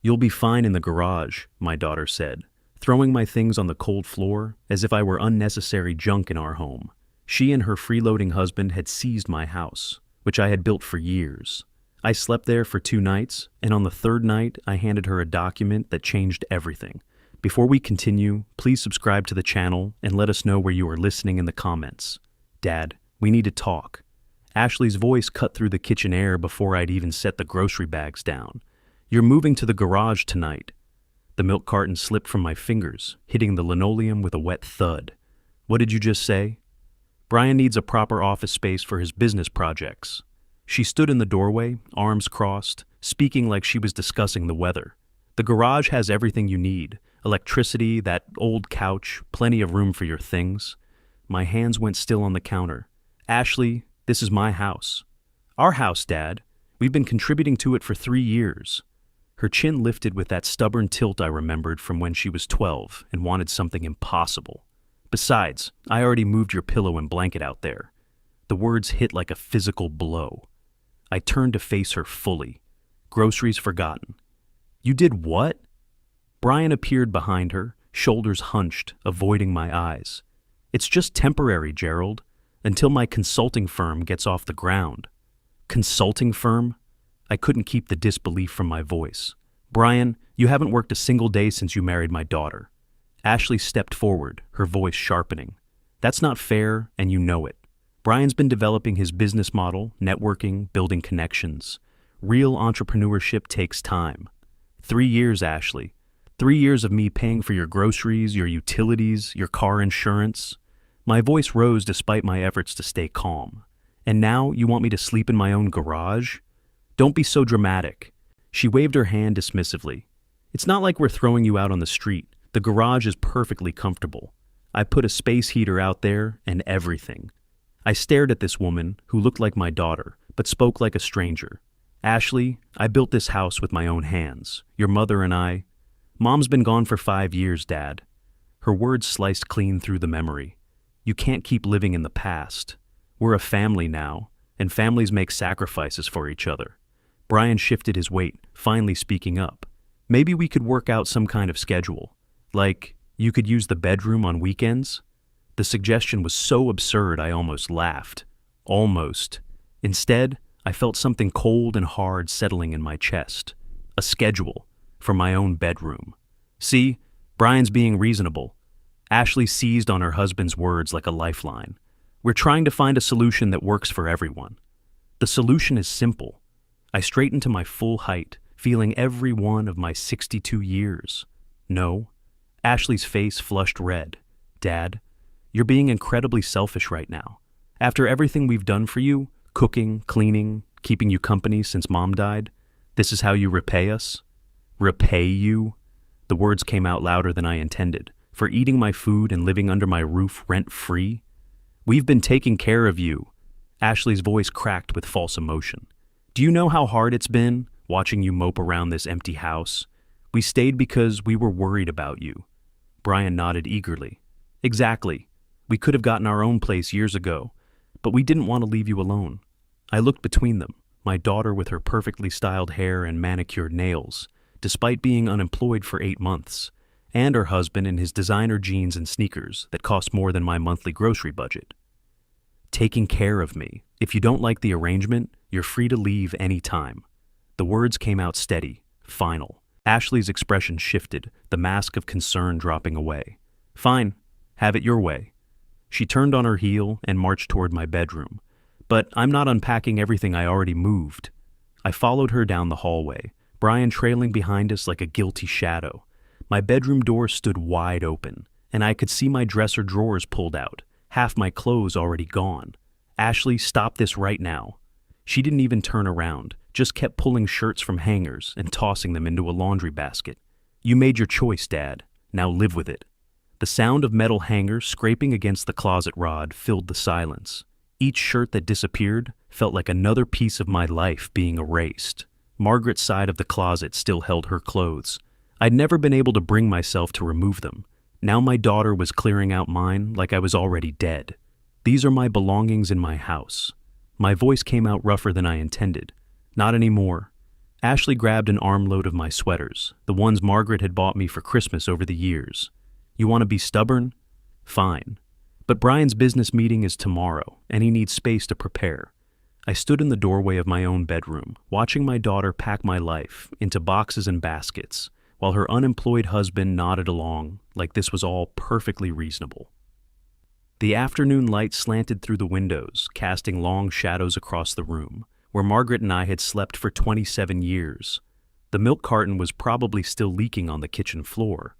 "You'll be fine in the garage," my daughter said, throwing my things on the cold floor as if I were unnecessary junk in our home. She and her freeloading husband had seized my house, which I had built for years. I slept there for 2 nights, and on the 3rd night, I handed her a document that changed everything. Before we continue, please subscribe to the channel and let us know where you are listening in the comments. Dad, we need to talk. Ashley's voice cut through the kitchen air before I'd even set the grocery bags down. "You're moving to the garage tonight." The milk carton slipped from my fingers, hitting the linoleum with a wet thud. "What did you just say?" "Brian needs a proper office space for his business projects." She stood in the doorway, arms crossed, speaking like she was discussing the weather. "The garage has everything you need. Electricity, that old couch, plenty of room for your things." My hands went still on the counter. "Ashley, this is my house." "Our house, Dad. We've been contributing to it for 3 years." Her chin lifted with that stubborn tilt I remembered from when she was 12 and wanted something impossible. "Besides, I already moved your pillow and blanket out there." The words hit like a physical blow. I turned to face her fully. Groceries forgotten. "You did what?" Brian appeared behind her, shoulders hunched, avoiding my eyes. "It's just temporary, Gerald, until my consulting firm gets off the ground." "Consulting firm?" I couldn't keep the disbelief from my voice. "Brian, you haven't worked a single day since you married my daughter." Ashley stepped forward, her voice sharpening. "That's not fair, and you know it. Brian's been developing his business model, networking, building connections. Real entrepreneurship takes time. 3 years, Ashley. 3 years of me paying for your groceries, your utilities, your car insurance." My voice rose despite my efforts to stay calm. "And now you want me to sleep in my own garage? Don't be so dramatic." She waved her hand dismissively. "It's not like we're throwing you out on the street. The garage is perfectly comfortable. I put a space heater out there and everything." I stared at this woman who looked like my daughter, but spoke like a stranger. "Ashley, I built this house with my own hands. Your mother and I—" "Mom's been gone for 5 years, Dad." Her words sliced clean through the memory. "You can't keep living in the past. We're a family now, and families make sacrifices for each other." Brian shifted his weight, finally speaking up. "Maybe we could work out some kind of schedule. Like, you could use the bedroom on weekends?" The suggestion was so absurd I almost laughed. Almost. Instead, I felt something cold and hard settling in my chest. A schedule for my own bedroom. See, Brian's being reasonable. Ashley seized on her husband's words like a lifeline. "We're trying to find a solution that works for everyone." The solution is simple. I straightened to my full height, feeling every one of my 62 years. "No." Ashley's face flushed red. "Dad, you're being incredibly selfish right now. After everything we've done for you, cooking, cleaning, keeping you company since Mom died, this is how you repay us?" "Repay you?" The words came out louder than I intended. "For eating my food and living under my roof rent-free? We've been taking care of you." Ashley's voice cracked with false emotion. "Do you know how hard it's been, watching you mope around this empty house? We stayed because we were worried about you." Brian nodded eagerly. "Exactly. We could have gotten our own place years ago, but we didn't want to leave you alone." I looked between them, my daughter with her perfectly styled hair and manicured nails, despite being unemployed for 8 months, and her husband in his designer jeans and sneakers that cost more than my monthly grocery budget. "Taking care of me. If you don't like the arrangement, you're free to leave any time." The words came out steady, final. Ashley's expression shifted, the mask of concern dropping away. "Fine. Have it your way." She turned on her heel and marched toward my bedroom. But I'm not unpacking everything I already moved. I followed her down the hallway, Brian trailing behind us like a guilty shadow. My bedroom door stood wide open, and I could see my dresser drawers pulled out, half my clothes already gone. "Ashley, stop this right now." She didn't even turn around, just kept pulling shirts from hangers and tossing them into a laundry basket. "You made your choice, Dad. Now live with it." The sound of metal hangers scraping against the closet rod filled the silence. Each shirt that disappeared felt like another piece of my life being erased. Margaret's side of the closet still held her clothes. I'd never been able to bring myself to remove them. Now my daughter was clearing out mine like I was already dead. "These are my belongings in my house." My voice came out rougher than I intended. "Not anymore. Ashley grabbed an armload of my sweaters, the ones Margaret had bought me for Christmas over the years. You want to be stubborn? Fine. But Brian's business meeting is tomorrow, and he needs space to prepare. I stood in the doorway of my own bedroom, watching my daughter pack my life into boxes and baskets, while her unemployed husband nodded along like this was all perfectly reasonable. The afternoon light slanted through the windows, casting long shadows across the room, where Margaret and I had slept for 27 years. The milk carton was probably still leaking on the kitchen floor.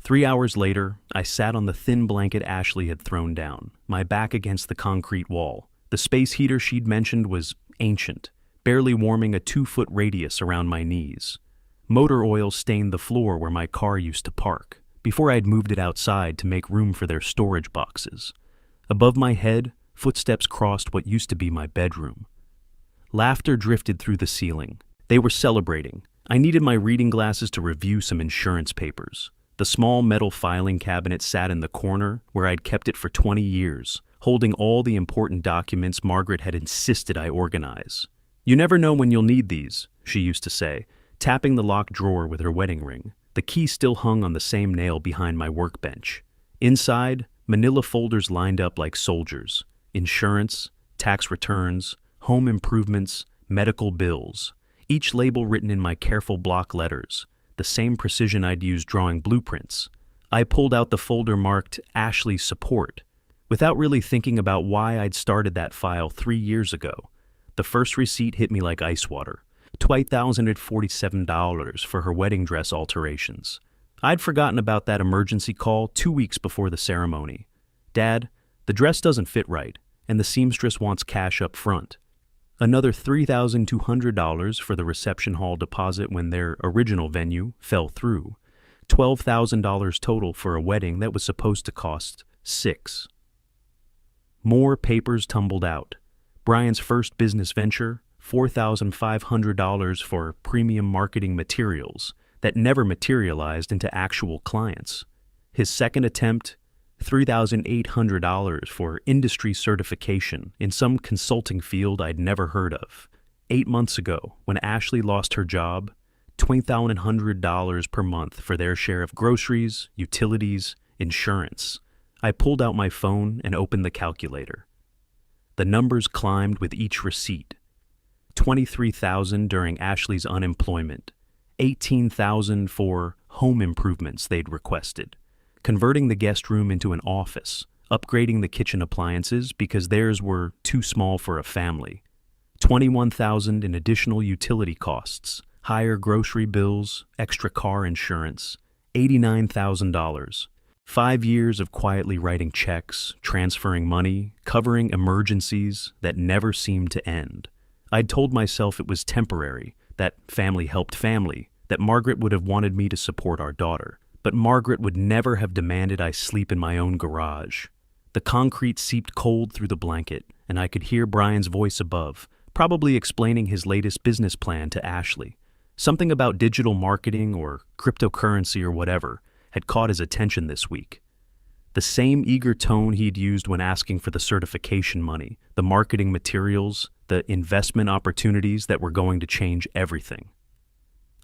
3 hours later, I sat on the thin blanket Ashley had thrown down, my back against the concrete wall. The space heater she'd mentioned was ancient, barely warming a 2-foot radius around my knees. Motor oil stained the floor where my car used to park, before I'd moved it outside to make room for their storage boxes. Above my head, footsteps crossed what used to be my bedroom. Laughter drifted through the ceiling. They were celebrating. I needed my reading glasses to review some insurance papers. The small metal filing cabinet sat in the corner where I'd kept it for 20 years, holding all the important documents Margaret had insisted I organize. "You never know when you'll need these," she used to say, tapping the locked drawer with her wedding ring. The key still hung on the same nail behind my workbench. Inside, manila folders lined up like soldiers. Insurance, tax returns, home improvements, medical bills, each label written in my careful block letters, the same precision I'd used drawing blueprints. I pulled out the folder marked Ashley's Support, without really thinking about why I'd started that file 3 years ago. The first receipt hit me like ice water. $2,047 for her wedding dress alterations. I'd forgotten about that emergency call 2 weeks before the ceremony. "Dad, the dress doesn't fit right, and the seamstress wants cash up front." Another $3,200 for the reception hall deposit when their original venue fell through. $12,000 total for a wedding that was supposed to cost $6,000. More papers tumbled out. Brian's first business venture, $4,500 for premium marketing materials that never materialized into actual clients. His second attempt, $3,800 for industry certification in some consulting field I'd never heard of. 8 months ago, when Ashley lost her job, $2,100 per month for their share of groceries, utilities, insurance. I pulled out my phone and opened the calculator. The numbers climbed with each receipt. $23,000 during Ashley's unemployment, $18,000 for home improvements they'd requested, converting the guest room into an office, upgrading the kitchen appliances because theirs were too small for a family, $21,000 in additional utility costs, higher grocery bills, extra car insurance, $89,000. 5 years of quietly writing checks, transferring money, covering emergencies that never seemed to end. I'd told myself it was temporary, that family helped family, that Margaret would have wanted me to support our daughter. But Margaret would never have demanded I sleep in my own garage. The concrete seeped cold through the blanket, and I could hear Brian's voice above, probably explaining his latest business plan to Ashley. Something about digital marketing or cryptocurrency or whatever had caught his attention this week. The same eager tone he'd used when asking for the certification money, the marketing materials, the investment opportunities that were going to change everything.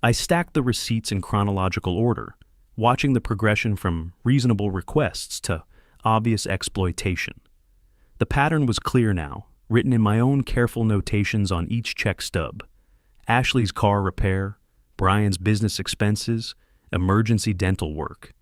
I stacked the receipts in chronological order, watching the progression from reasonable requests to obvious exploitation. The pattern was clear now, written in my own careful notations on each check stub. Ashley's car repair, Brian's business expenses, emergency dental work.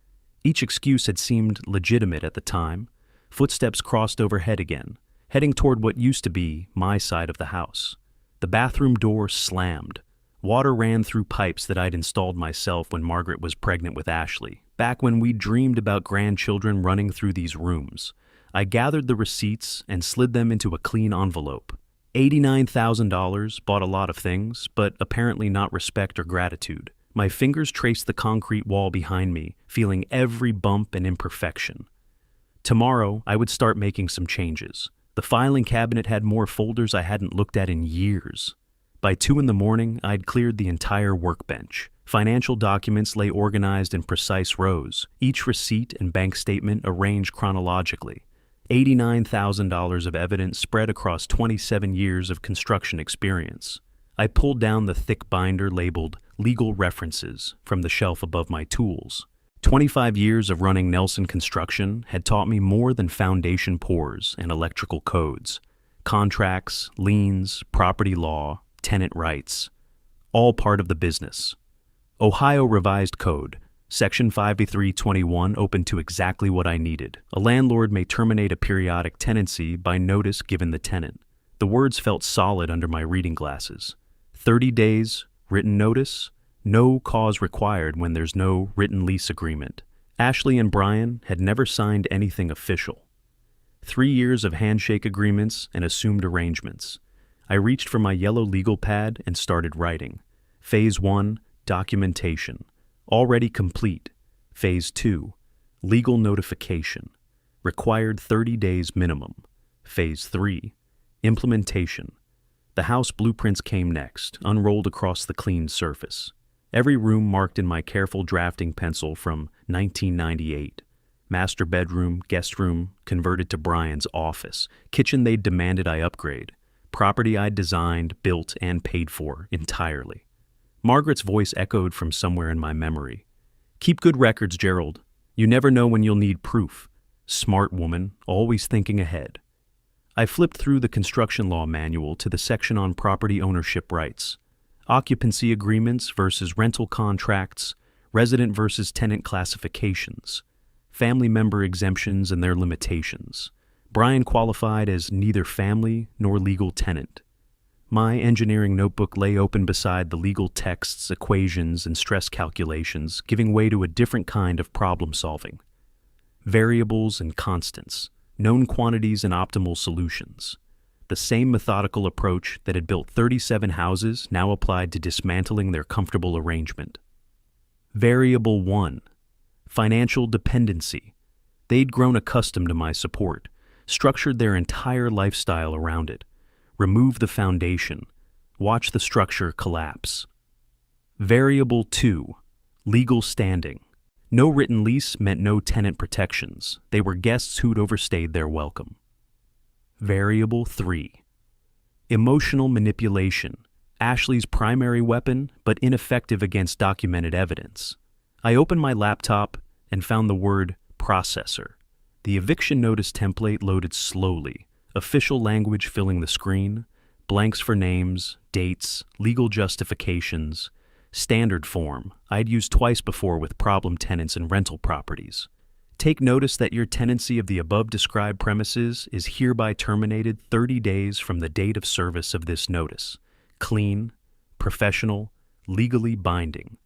Each excuse had seemed legitimate at the time. Footsteps crossed overhead again, heading toward what used to be my side of the house. The bathroom door slammed. Water ran through pipes that I'd installed myself when Margaret was pregnant with Ashley, back when we dreamed about grandchildren running through these rooms. I gathered the receipts and slid them into a clean envelope. $89,000 bought a lot of things, but apparently not respect or gratitude. My fingers traced the concrete wall behind me, feeling every bump and imperfection. Tomorrow, I would start making some changes. The filing cabinet had more folders I hadn't looked at in years. By 2 a.m, I'd cleared the entire workbench. Financial documents lay organized in precise rows, each receipt and bank statement arranged chronologically. $89,000 of evidence spread across 27 years of construction experience. I pulled down the thick binder labeled Legal References from the shelf above my tools. 25 years of running Nelson Construction had taught me more than foundation pours and electrical codes. Contracts, liens, property law, tenant rights, all part of the business. Ohio Revised Code, Section 5321 open to exactly what I needed. A landlord may terminate a periodic tenancy by notice given the tenant. The words felt solid under my reading glasses. 30 days, written notice, no cause required when there's no written lease agreement. Ashley and Brian had never signed anything official. 3 years of handshake agreements and assumed arrangements. I reached for my yellow legal pad and started writing. Phase 1, documentation. Already complete. Phase 2, legal notification. Required 30 days minimum. Phase 3, implementation. The house blueprints came next, unrolled across the clean surface. Every room marked in my careful drafting pencil from 1998. Master bedroom, guest room, converted to Brian's office. Kitchen they'd demanded I upgrade. Property I'd designed, built, and paid for entirely. Margaret's voice echoed from somewhere in my memory. Keep good records, Gerald. You never know when you'll need proof. Smart woman, always thinking ahead. I flipped through the construction law manual to the section on property ownership rights. Occupancy agreements versus rental contracts, resident versus tenant classifications, family member exemptions and their limitations. Brian qualified as neither family nor legal tenant. My engineering notebook lay open beside the legal texts, equations, and stress calculations, giving way to a different kind of problem solving. Variables and constants, known quantities and optimal solutions. The same methodical approach that had built 37 houses now applied to dismantling their comfortable arrangement. Variable 1, financial dependency. They'd grown accustomed to my support, structured their entire lifestyle around it. Remove the foundation. Watch the structure collapse. Variable 2, legal standing. No written lease meant no tenant protections. They were guests who'd overstayed their welcome. Variable 3, emotional manipulation. Ashley's primary weapon, but ineffective against documented evidence. I opened my laptop and found the word processor. The eviction notice template loaded slowly. Official language filling the screen, blanks for names, dates, legal justifications, standard form I'd used twice before with problem tenants and rental properties. Take notice that your tenancy of the above described premises is hereby terminated 30 days from the date of service of this notice. Clean, professional, legally binding.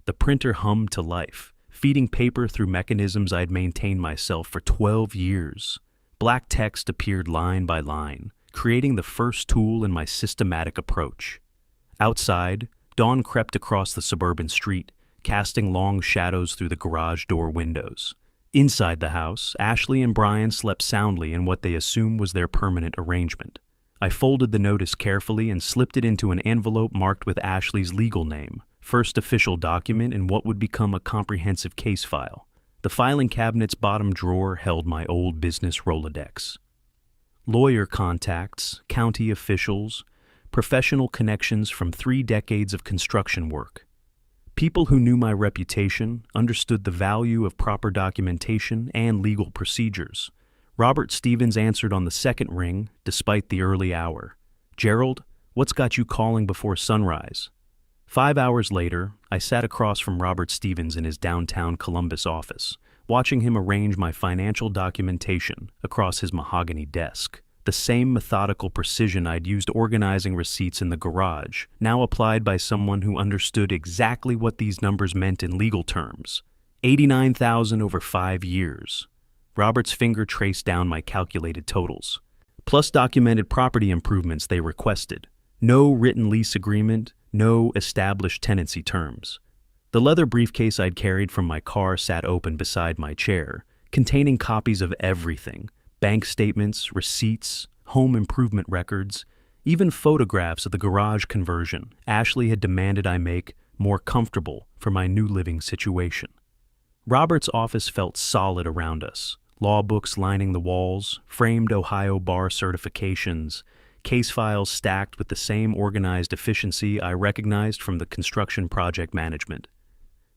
The printer hummed to life, feeding paper through mechanisms I'd maintained myself for 12 years. Black text appeared line by line, creating the first tool in my systematic approach. Outside, dawn crept across the suburban street, casting long shadows through the garage door windows. Inside the house, Ashley and Brian slept soundly in what they assumed was their permanent arrangement. I folded the notice carefully and slipped it into an envelope marked with Ashley's legal name, first official document in what would become a comprehensive case file. The filing cabinet's bottom drawer held my old business Rolodex. Lawyer contacts, county officials, professional connections from 3 decades of construction work. People who knew my reputation, understood the value of proper documentation and legal procedures. Robert Stevens answered on the second ring, despite the early hour. Gerald, what's got you calling before sunrise? 5 hours later, I sat across from Robert Stevens in his downtown Columbus office, watching him arrange my financial documentation across his mahogany desk. The same methodical precision I'd used organizing receipts in the garage, now applied by someone who understood exactly what these numbers meant in legal terms. $89,000 over 5 years. Robert's finger traced down my calculated totals, plus documented property improvements they requested. No written lease agreement, no established tenancy terms. The leather briefcase I'd carried from my car sat open beside my chair, containing copies of everything: bank statements, receipts, home improvement records, even photographs of the garage conversion Ashley had demanded I make more comfortable for my new living situation. Robert's office felt solid around us. Law books lining the walls, framed Ohio bar certifications, case files stacked with the same organized efficiency I recognized from the construction project management.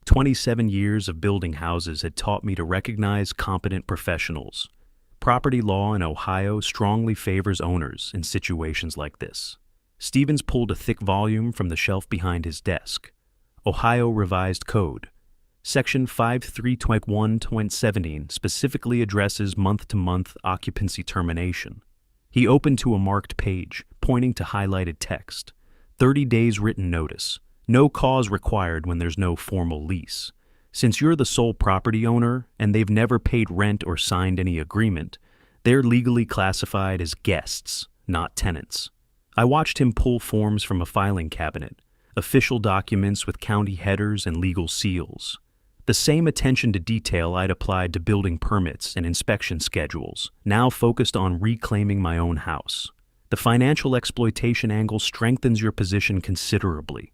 27 years of building houses had taught me to recognize competent professionals. Property law in Ohio strongly favors owners in situations like this. Stevens pulled a thick volume from the shelf behind his desk. Ohio Revised Code. Section 5321.17 specifically addresses month-to-month occupancy termination. He opened to a marked page, pointing to highlighted text. 30 days written notice. No cause required when there's no formal lease. Since you're the sole property owner and they've never paid rent or signed any agreement, they're legally classified as guests, not tenants. I watched him pull forms from a filing cabinet, official documents with county headers and legal seals. The same attention to detail I'd applied to building permits and inspection schedules, now focused on reclaiming my own house. The financial exploitation angle strengthens your position considerably.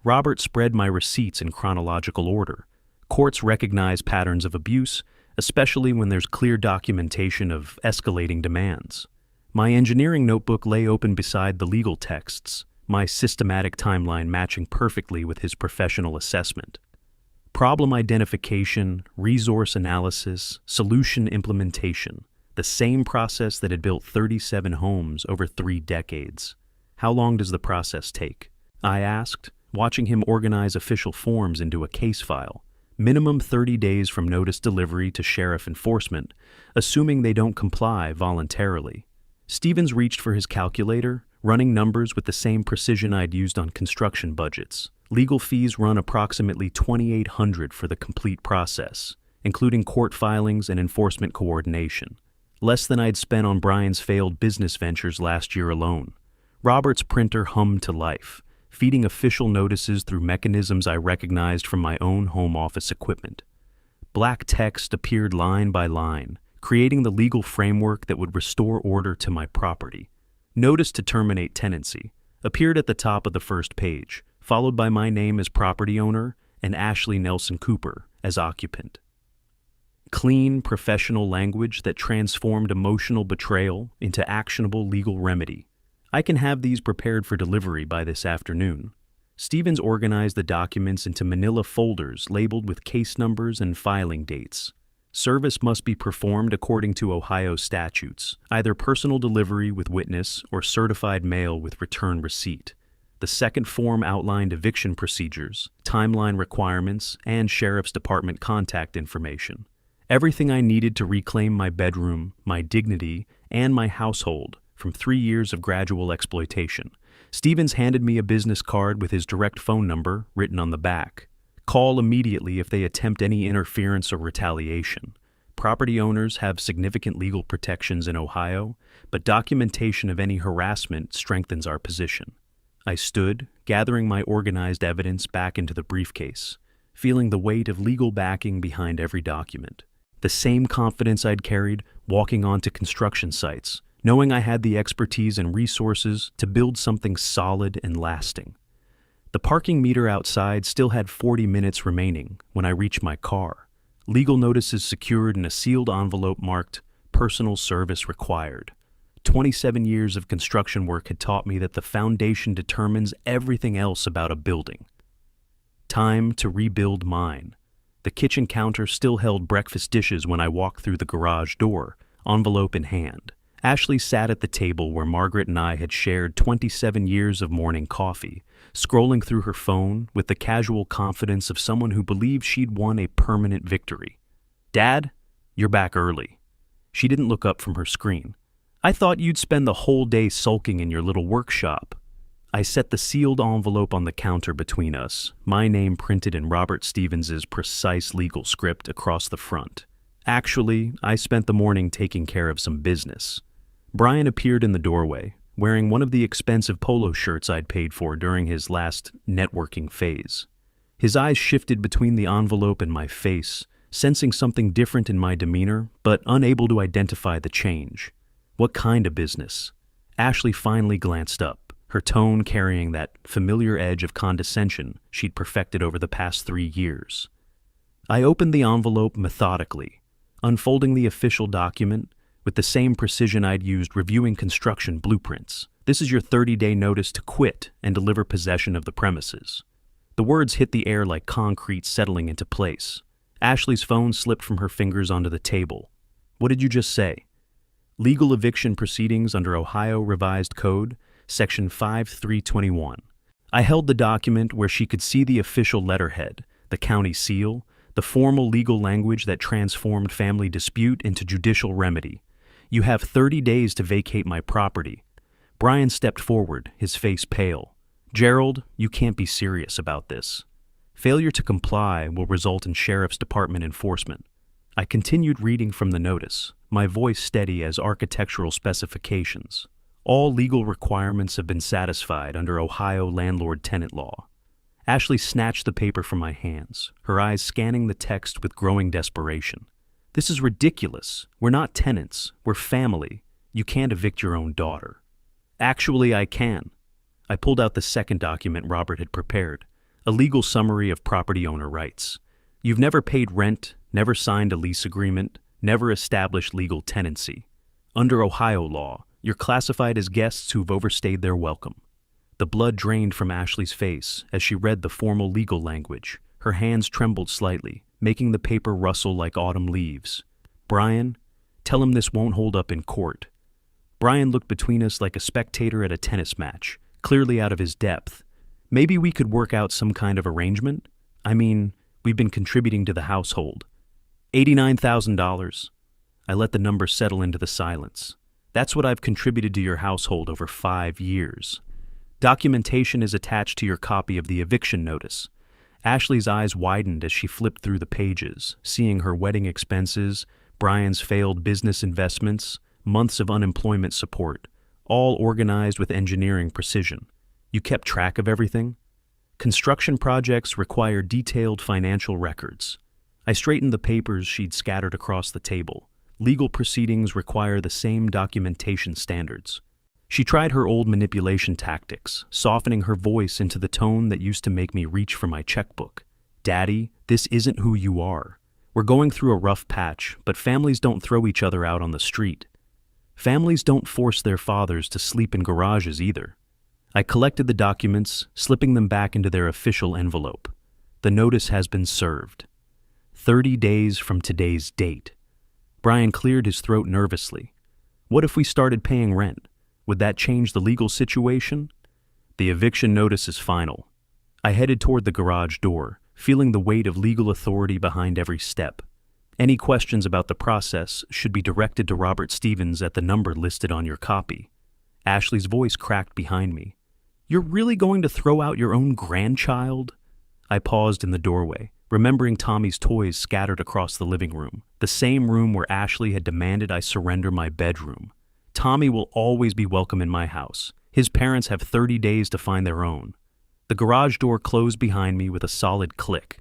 Robert spread my receipts in chronological order. Courts recognize patterns of abuse, especially when there's clear documentation of escalating demands. My engineering notebook lay open beside the legal texts, my systematic timeline matching perfectly with his professional assessment. Problem identification, resource analysis, solution implementation, the same process that had built 37 homes over 3 decades. How long does the process take? I asked, watching him organize official forms into a case file. Minimum 30 days from notice delivery to sheriff enforcement, assuming they don't comply voluntarily. Stevens reached for his calculator, running numbers with the same precision I'd used on construction budgets. Legal fees run approximately $2,800 for the complete process, including court filings and enforcement coordination. Less than I'd spent on Brian's failed business ventures last year alone. Robert's printer hummed to life, feeding official notices through mechanisms I recognized from my own home office equipment. Black text appeared line by line, creating the legal framework that would restore order to my property. Notice to terminate tenancy appeared at the top of the first page, followed by my name as property owner and Ashley Nelson Cooper as occupant. Clean, professional language that transformed emotional betrayal into actionable legal remedy. I can have these prepared for delivery by this afternoon. Stevens organized the documents into manila folders labeled with case numbers and filing dates. Service must be performed according to Ohio statutes, either personal delivery with witness or certified mail with return receipt. The second form outlined eviction procedures, timeline requirements, and Sheriff's Department contact information. Everything I needed to reclaim my bedroom, my dignity, and my household from 3 years of gradual exploitation. Stevens handed me a business card with his direct phone number written on the back. Call immediately if they attempt any interference or retaliation. Property owners have significant legal protections in Ohio, but documentation of any harassment strengthens our position. I stood, gathering my organized evidence back into the briefcase, feeling the weight of legal backing behind every document. The same confidence I'd carried walking onto construction sites, knowing I had the expertise and resources to build something solid and lasting. The parking meter outside still had 40 minutes remaining when I reached my car. Legal notices secured in a sealed envelope marked "Personal Service Required." 27 years of construction work had taught me that the foundation determines everything else about a building. Time to rebuild mine. The kitchen counter still held breakfast dishes when I walked through the garage door, envelope in hand. Ashley sat at the table where Margaret and I had shared 27 years of morning coffee, scrolling through her phone with the casual confidence of someone who believed she'd won a permanent victory. "Dad, you're back early." She didn't look up from her screen. "I thought you'd spend the whole day sulking in your little workshop." I set the sealed envelope on the counter between us, my name printed in Robert Stevens's precise legal script across the front. Actually, I spent the morning taking care of some business. Brian appeared in the doorway, wearing one of the expensive polo shirts I'd paid for during his last networking phase. His eyes shifted between the envelope and my face, sensing something different in my demeanor, but unable to identify the change. What kind of business? Ashley finally glanced up, her tone carrying that familiar edge of condescension she'd perfected over the past 3 years. I opened the envelope methodically, unfolding the official document, with the same precision I'd used reviewing construction blueprints. "This is your 30-day notice to quit and deliver possession of the premises." The words hit the air like concrete settling into place. Ashley's phone slipped from her fingers onto the table. "What did you just say?" "Legal eviction proceedings under Ohio Revised Code, Section 5321. I held the document where she could see the official letterhead, the county seal, the formal legal language that transformed family dispute into judicial remedy. "You have 30 days to vacate my property." Brian stepped forward, his face pale. "Gerald, you can't be serious about this. Failure to comply will result in Sheriff's Department enforcement." I continued reading from the notice, my voice steady as architectural specifications. "All legal requirements have been satisfied under Ohio landlord-tenant law." Ashley snatched the paper from my hands, her eyes scanning the text with growing desperation. "This is ridiculous. We're not tenants. We're family. You can't evict your own daughter." "Actually, I can." I pulled out the second document Robert had prepared, a legal summary of property owner rights. "You've never paid rent, never signed a lease agreement, never established legal tenancy. Under Ohio law, you're classified as guests who've overstayed their welcome." The blood drained from Ashley's face as she read the formal legal language. Her hands trembled slightly, making the paper rustle like autumn leaves. "Brian, tell him this won't hold up in court." Brian looked between us like a spectator at a tennis match, clearly out of his depth. "Maybe we could work out some kind of arrangement? I mean, we've been contributing to the household." $89,000. I let the number settle into the silence. "That's what I've contributed to your household over 5 years. Documentation is attached to your copy of the eviction notice." Ashley's eyes widened as she flipped through the pages, seeing her wedding expenses, Brian's failed business investments, months of unemployment support, all organized with engineering precision. "You kept track of everything?" "Construction projects require detailed financial records." I straightened the papers she'd scattered across the table. "Legal proceedings require the same documentation standards." She tried her old manipulation tactics, softening her voice into the tone that used to make me reach for my checkbook. "Daddy, this isn't who you are. We're going through a rough patch, but families don't throw each other out on the street. Families don't force their fathers to sleep in garages either." I collected the documents, slipping them back into their official envelope. "The notice has been served. 30 days from today's date." Brian cleared his throat nervously. "What if we started paying rent? Would that change the legal situation?" "The eviction notice is final." I headed toward the garage door, feeling the weight of legal authority behind every step. "Any questions about the process should be directed to Robert Stevens at the number listed on your copy." Ashley's voice cracked behind me. "You're really going to throw out your own grandchild?" I paused in the doorway, remembering Tommy's toys scattered across the living room, the same room where Ashley had demanded I surrender my bedroom. Tommy will always be welcome in my house. His parents have 30 days to find their own. The garage door closed behind me with a solid click.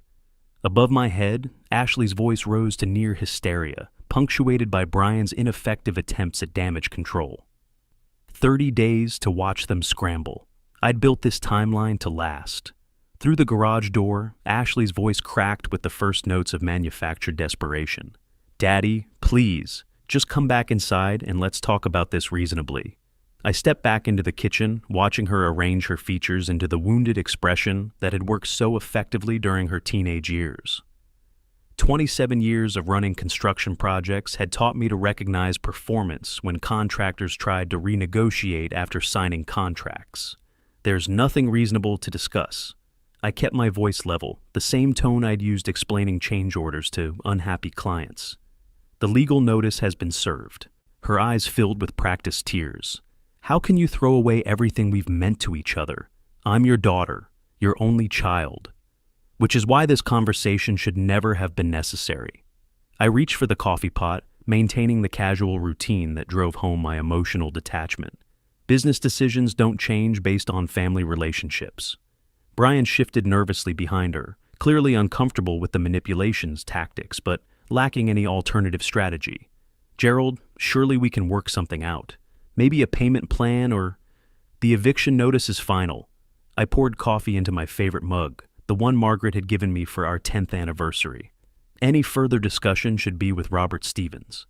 Above my head, Ashley's voice rose to near hysteria, punctuated by Brian's ineffective attempts at damage control. 30 days to watch them scramble. I'd built this timeline to last. Through the garage door, Ashley's voice cracked with the first notes of manufactured desperation. "Daddy, please. Just come back inside and let's talk about this reasonably." I stepped back into the kitchen, watching her arrange her features into the wounded expression that had worked so effectively during her teenage years. 27 years of running construction projects had taught me to recognize performance when contractors tried to renegotiate after signing contracts. "There's nothing reasonable to discuss." I kept my voice level, the same tone I'd used explaining change orders to unhappy clients. "The legal notice has been served." Her eyes filled with practiced tears. "How can you throw away everything we've meant to each other? I'm your daughter, your only child. Which is why this conversation should never have been necessary." I reached for the coffee pot, maintaining the casual routine that drove home my emotional detachment. Business decisions don't change based on family relationships. Brian shifted nervously behind her, clearly uncomfortable with the manipulations tactics, but lacking any alternative strategy. "Gerald, surely we can work something out. Maybe a payment plan or—" "The eviction notice is final." I poured coffee into my favorite mug, the one Margaret had given me for our 10th anniversary. "Any further discussion should be with Robert Stevens."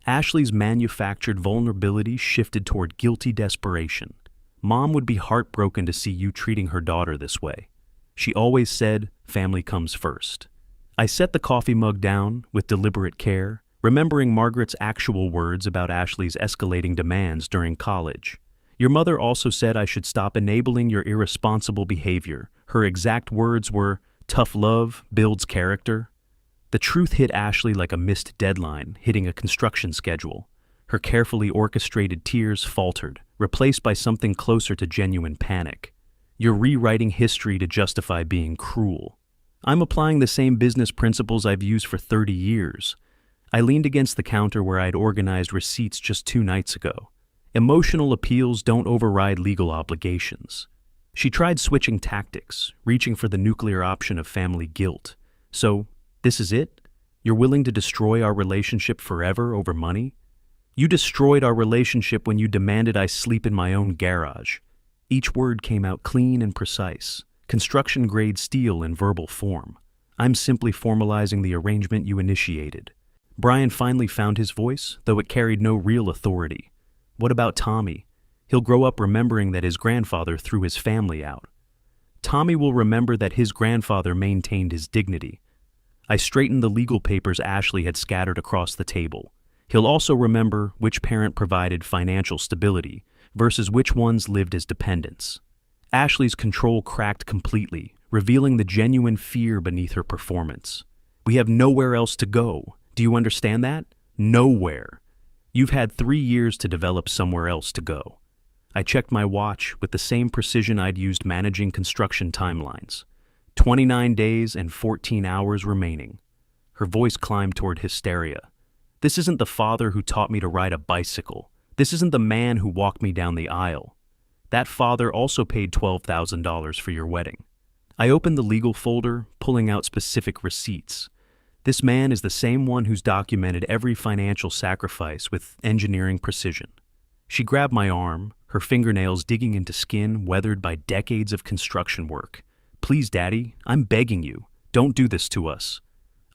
Ashley's manufactured vulnerability shifted toward guilty desperation. Mom would be heartbroken to see you treating her daughter this way. She always said, family comes first. I set the coffee mug down with deliberate care, remembering Margaret's actual words about Ashley's escalating demands during college. Your mother also said I should stop enabling your irresponsible behavior. Her exact words were, tough love builds character. The truth hit Ashley like a missed deadline, hitting a construction schedule. Her carefully orchestrated tears faltered, replaced by something closer to genuine panic. You're rewriting history to justify being cruel. I'm applying the same business principles I've used for 30 years. I leaned against the counter where I'd organized receipts just 2 nights ago. Emotional appeals don't override legal obligations. She tried switching tactics, reaching for the nuclear option of family guilt. So, this is it? You're willing to destroy our relationship forever over money? You destroyed our relationship when you demanded I sleep in my own garage. Each word came out clean and precise, construction-grade steel in verbal form. I'm simply formalizing the arrangement you initiated. Brian finally found his voice, though it carried no real authority. What about Tommy? He'll grow up remembering that his grandfather threw his family out. Tommy will remember that his grandfather maintained his dignity. I straightened the legal papers Ashley had scattered across the table. He'll also remember which parent provided financial stability versus which ones lived as dependents. Ashley's control cracked completely, revealing the genuine fear beneath her performance. We have nowhere else to go. Do you understand that? Nowhere. You've had 3 years to develop somewhere else to go. I checked my watch with the same precision I'd used managing construction timelines. 29 days and 14 hours remaining. Her voice climbed toward hysteria. This isn't the father who taught me to ride a bicycle. This isn't the man who walked me down the aisle. That father also paid $12,000 for your wedding. I opened the legal folder, pulling out specific receipts. This man is the same one who's documented every financial sacrifice with engineering precision. She grabbed my arm, her fingernails digging into skin weathered by decades of construction work. Please, Daddy, I'm begging you, don't do this to us.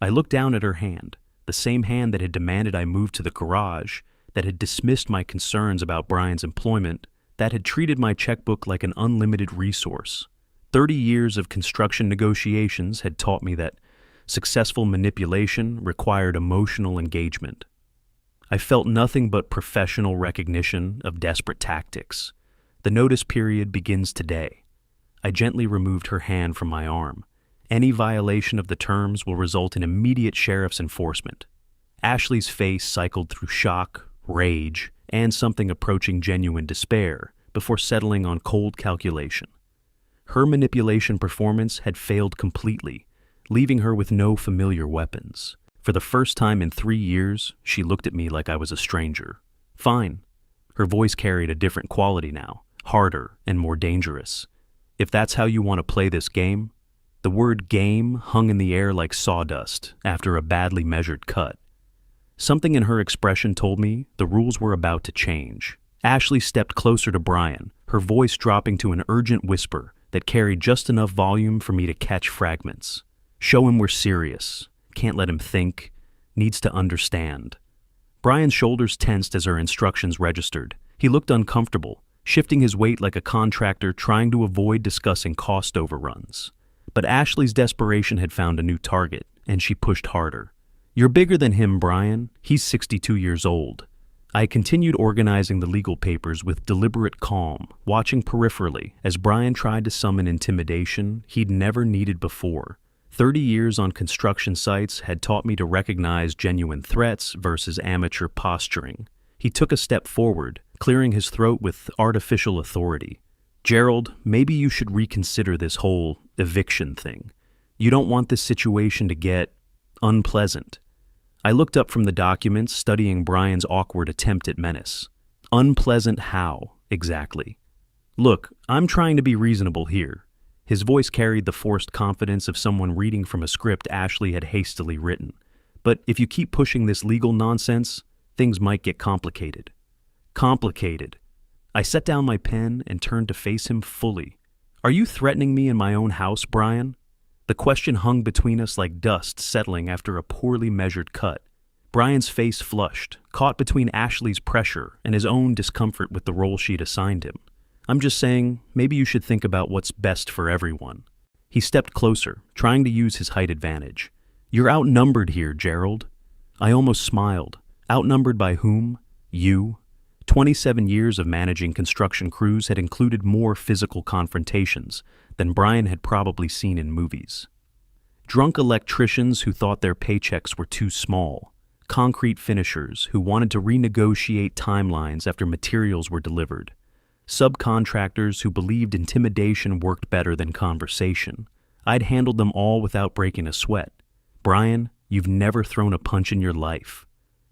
I looked down at her hand, the same hand that had demanded I move to the garage, that had dismissed my concerns about Brian's employment, that had treated my checkbook like an unlimited resource. 30 years of construction negotiations had taught me that successful manipulation required emotional engagement. I felt nothing but professional recognition of desperate tactics. The notice period begins today. I gently removed her hand from my arm. Any violation of the terms will result in immediate sheriff's enforcement. Ashley's face cycled through shock, rage, and something approaching genuine despair before settling on cold calculation. Her manipulation performance had failed completely, leaving her with no familiar weapons. For the first time in 3 years, she looked at me like I was a stranger. Fine. Her voice carried a different quality now, harder and more dangerous. If that's how you want to play this game, the word game hung in the air like sawdust after a badly measured cut. Something in her expression told me the rules were about to change. Ashley stepped closer to Brian, her voice dropping to an urgent whisper that carried just enough volume for me to catch fragments. Show him we're serious. Can't let him think. Needs to understand. Brian's shoulders tensed as her instructions registered. He looked uncomfortable, shifting his weight like a contractor trying to avoid discussing cost overruns. But Ashley's desperation had found a new target, and she pushed harder. You're bigger than him, Brian. He's 62 years old. I continued organizing the legal papers with deliberate calm, watching peripherally as Brian tried to summon intimidation he'd never needed before. 30 years on construction sites had taught me to recognize genuine threats versus amateur posturing. He took a step forward, clearing his throat with artificial authority. Gerald, maybe you should reconsider this whole eviction thing. You don't want this situation to get unpleasant. I looked up from the documents, studying Brian's awkward attempt at menace. Unpleasant how, exactly? Look, I'm trying to be reasonable here. His voice carried the forced confidence of someone reading from a script Ashley had hastily written. But if you keep pushing this legal nonsense, things might get complicated. Complicated. I set down my pen and turned to face him fully. Are you threatening me in my own house, Brian? The question hung between us like dust settling after a poorly measured cut. Brian's face flushed, caught between Ashley's pressure and his own discomfort with the role she'd assigned him. I'm just saying, maybe you should think about what's best for everyone. He stepped closer, trying to use his height advantage. You're outnumbered here, Gerald. I almost smiled. Outnumbered by whom? You. 27 years of managing construction crews had included more physical confrontations than Brian had probably seen in movies. Drunk electricians who thought their paychecks were too small. Concrete finishers who wanted to renegotiate timelines after materials were delivered. Subcontractors who believed intimidation worked better than conversation. I'd handled them all without breaking a sweat. Brian, you've never thrown a punch in your life.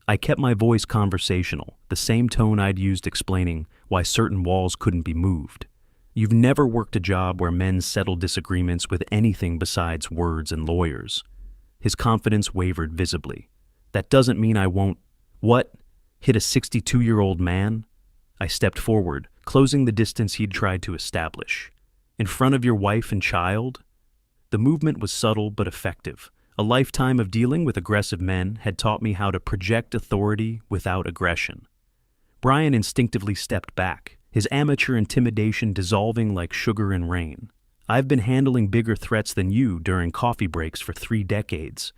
I kept my voice conversational, the same tone I'd used explaining why certain walls couldn't be moved. You've never worked a job where men settle disagreements with anything besides words and lawyers. His confidence wavered visibly. That doesn't mean I won't. What? Hit a 62-year-old man? I stepped forward, closing the distance he'd tried to establish. In front of your wife and child? The movement was subtle but effective. A lifetime of dealing with aggressive men had taught me how to project authority without aggression. Brian instinctively stepped back, his amateur intimidation dissolving like sugar in rain. I've been handling bigger threats than you during coffee breaks for 3 decades.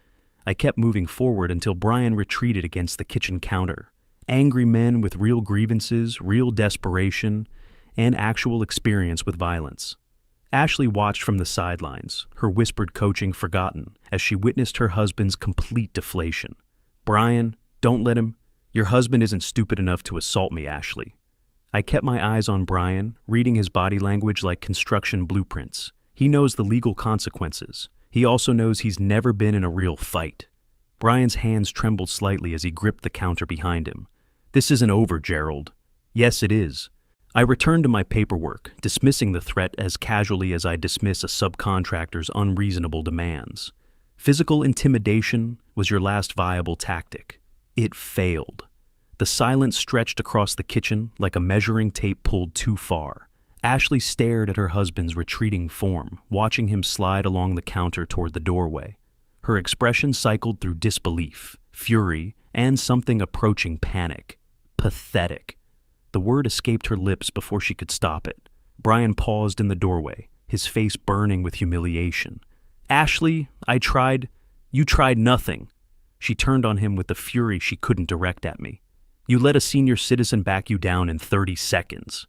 I kept moving forward until Brian retreated against the kitchen counter. Angry men with real grievances, real desperation, and actual experience with violence. Ashley watched from the sidelines, her whispered coaching forgotten, as she witnessed her husband's complete deflation. Brian, don't let him. Your husband isn't stupid enough to assault me, Ashley. I kept my eyes on Brian, reading his body language like construction blueprints. He knows the legal consequences. He also knows he's never been in a real fight. Brian's hands trembled slightly as he gripped the counter behind him. This isn't over, Gerald. Yes, it is. I returned to my paperwork, dismissing the threat as casually as I dismiss a subcontractor's unreasonable demands. Physical intimidation was your last viable tactic. It failed. The silence stretched across the kitchen like a measuring tape pulled too far. Ashley stared at her husband's retreating form, watching him slide along the counter toward the doorway. Her expression cycled through disbelief, fury, and something approaching panic. Pathetic. The word escaped her lips before she could stop it. Brian paused in the doorway, his face burning with humiliation. Ashley, you tried nothing. She turned on him with the fury she couldn't direct at me. You let a senior citizen back you down in 30 seconds.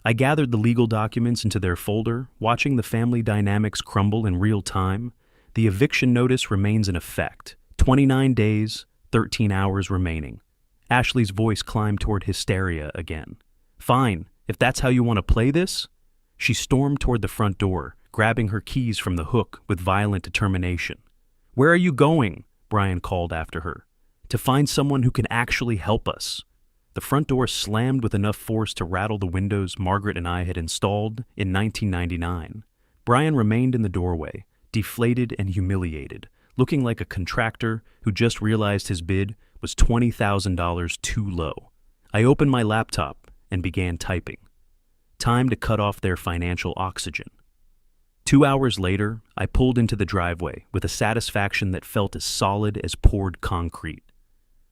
I gathered the legal documents into their folder, watching the family dynamics crumble in real time. The eviction notice remains in effect. 29 days, 13 hours remaining. Ashley's voice climbed toward hysteria again. Fine, if that's how you want to play this. She stormed toward the front door, grabbing her keys from the hook with violent determination. Where are you going? Brian called after her. To find someone who can actually help us. The front door slammed with enough force to rattle the windows Margaret and I had installed in 1999. Brian remained in the doorway, deflated and humiliated, looking like a contractor who just realized his bid was $20,000 too low. I opened my laptop and began typing. Time to cut off their financial oxygen. 2 hours later, I pulled into the driveway with a satisfaction that felt as solid as poured concrete.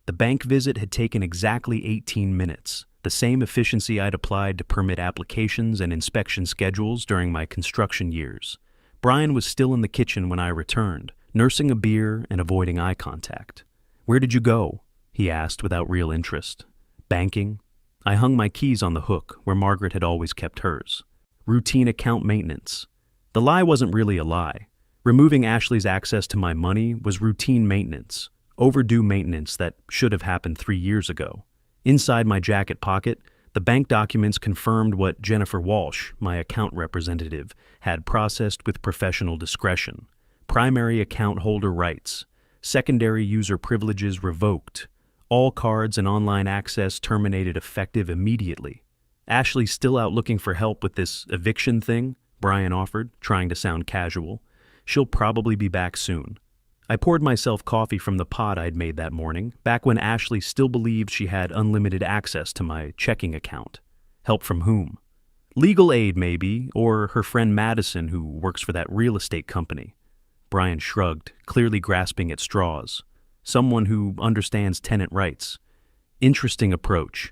The bank visit had taken exactly 18 minutes, the same efficiency I'd applied to permit applications and inspection schedules during my construction years. Brian was still in the kitchen when I returned, nursing a beer and avoiding eye contact. Where did you go? He asked without real interest. Banking. I hung my keys on the hook where Margaret had always kept hers. Routine account maintenance. The lie wasn't really a lie. Removing Ashley's access to my money was routine maintenance. Overdue maintenance that should have happened 3 years ago. Inside my jacket pocket, the bank documents confirmed what Jennifer Walsh, my account representative, had processed with professional discretion. Primary account holder rights. Secondary user privileges revoked. All cards and online access terminated effective immediately. Ashley's still out looking for help with this eviction thing, Brian offered, trying to sound casual. She'll probably be back soon. I poured myself coffee from the pot I'd made that morning, back when Ashley still believed she had unlimited access to my checking account. Help from whom? Legal aid, maybe, or her friend Madison, who works for that real estate company. Brian shrugged, clearly grasping at straws. someone who understands tenant rights. Interesting approach.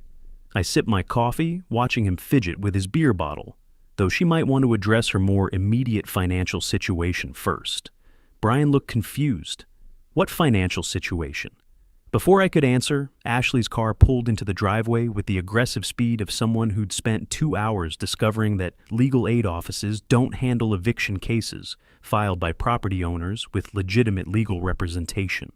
I sip my coffee, watching him fidget with his beer bottle, though she might want to address her more immediate financial situation first. Brian looked confused. What financial situation? Before I could answer, Ashley's car pulled into the driveway with the aggressive speed of someone who'd spent 2 hours discovering that legal aid offices don't handle eviction cases filed by property owners with legitimate legal representation.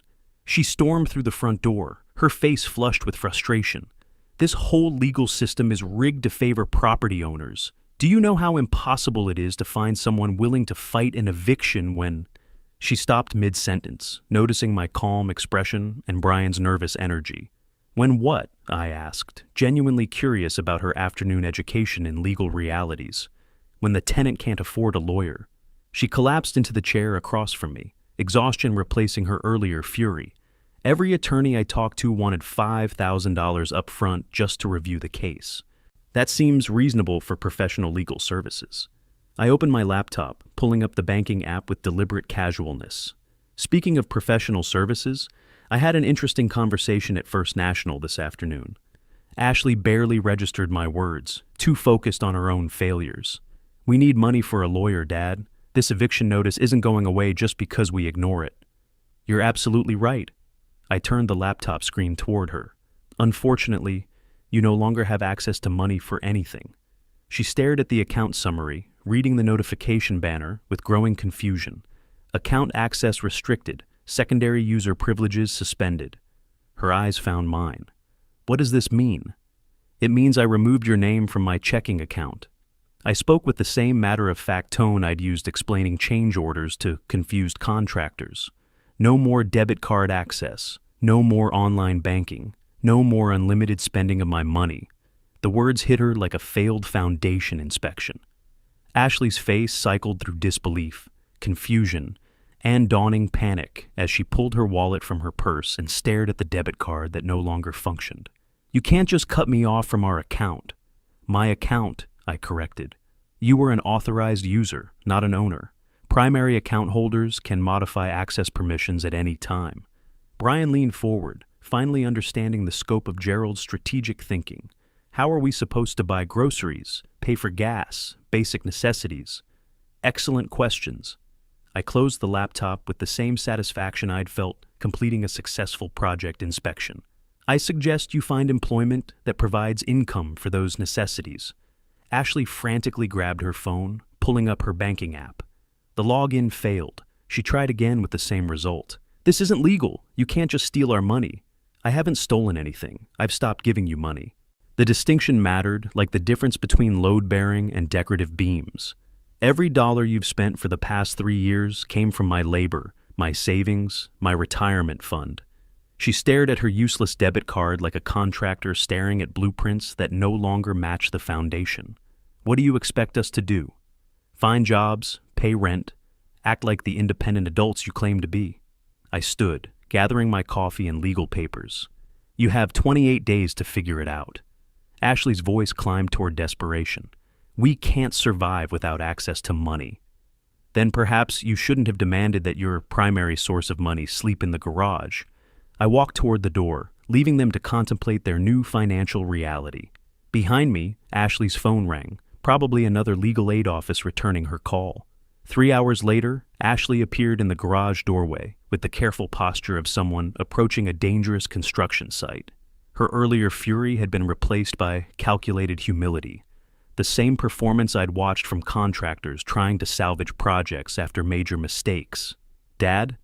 She stormed through the front door, her face flushed with frustration. This whole legal system is rigged to favor property owners. Do you know how impossible it is to find someone willing to fight an eviction when... She stopped mid-sentence, noticing my calm expression and Brian's nervous energy. When what? I asked, genuinely curious about her afternoon education in legal realities. When the tenant can't afford a lawyer. She collapsed into the chair across from me, exhaustion replacing her earlier fury. Every attorney I talked to wanted $5,000 up front just to review the case. That seems reasonable for professional legal services. I opened my laptop, pulling up the banking app with deliberate casualness. Speaking of professional services, I had an interesting conversation at First National this afternoon. Ashley barely registered my words, too focused on her own failures. We need money for a lawyer, Dad. This eviction notice isn't going away just because we ignore it. You're absolutely right. I turned the laptop screen toward her. Unfortunately, you no longer have access to money for anything. She stared at the account summary, reading the notification banner with growing confusion. Account access restricted, secondary user privileges suspended. Her eyes found mine. What does this mean? It means I removed your name from my checking account. I spoke with the same matter-of-fact tone I'd used explaining change orders to confused contractors. No more debit card access, no more online banking, no more unlimited spending of my money. The words hit her like a failed foundation inspection. Ashley's face cycled through disbelief, confusion, and dawning panic as she pulled her wallet from her purse and stared at the debit card that no longer functioned. You can't just cut me off from our account. My account, I corrected. You were an authorized user, not an owner. Primary account holders can modify access permissions at any time. Brian leaned forward, finally understanding the scope of Gerald's strategic thinking. How are we supposed to buy groceries, pay for gas, basic necessities? Excellent questions. I closed the laptop with the same satisfaction I'd felt completing a successful project inspection. I suggest you find employment that provides income for those necessities. Ashley frantically grabbed her phone, pulling up her banking app. The login failed. She tried again with the same result. This isn't legal. You can't just steal our money. I haven't stolen anything. I've stopped giving you money. The distinction mattered, like the difference between load-bearing and decorative beams. Every dollar you've spent for the past 3 years came from my labor, my savings, my retirement fund. She stared at her useless debit card like a contractor staring at blueprints that no longer match the foundation. What do you expect us to do? Find jobs, pay rent, act like the independent adults you claim to be? I stood, gathering my coffee and legal papers. You have 28 days to figure it out. Ashley's voice climbed toward desperation. We can't survive without access to money. Then perhaps you shouldn't have demanded that your primary source of money sleep in the garage. I walked toward the door, leaving them to contemplate their new financial reality. Behind me, Ashley's phone rang, probably another legal aid office returning her call. 3 hours later, Ashley appeared in the garage doorway with the careful posture of someone approaching a dangerous construction site. Her earlier fury had been replaced by calculated humility, the same performance I'd watched from contractors trying to salvage projects after major mistakes. Dad?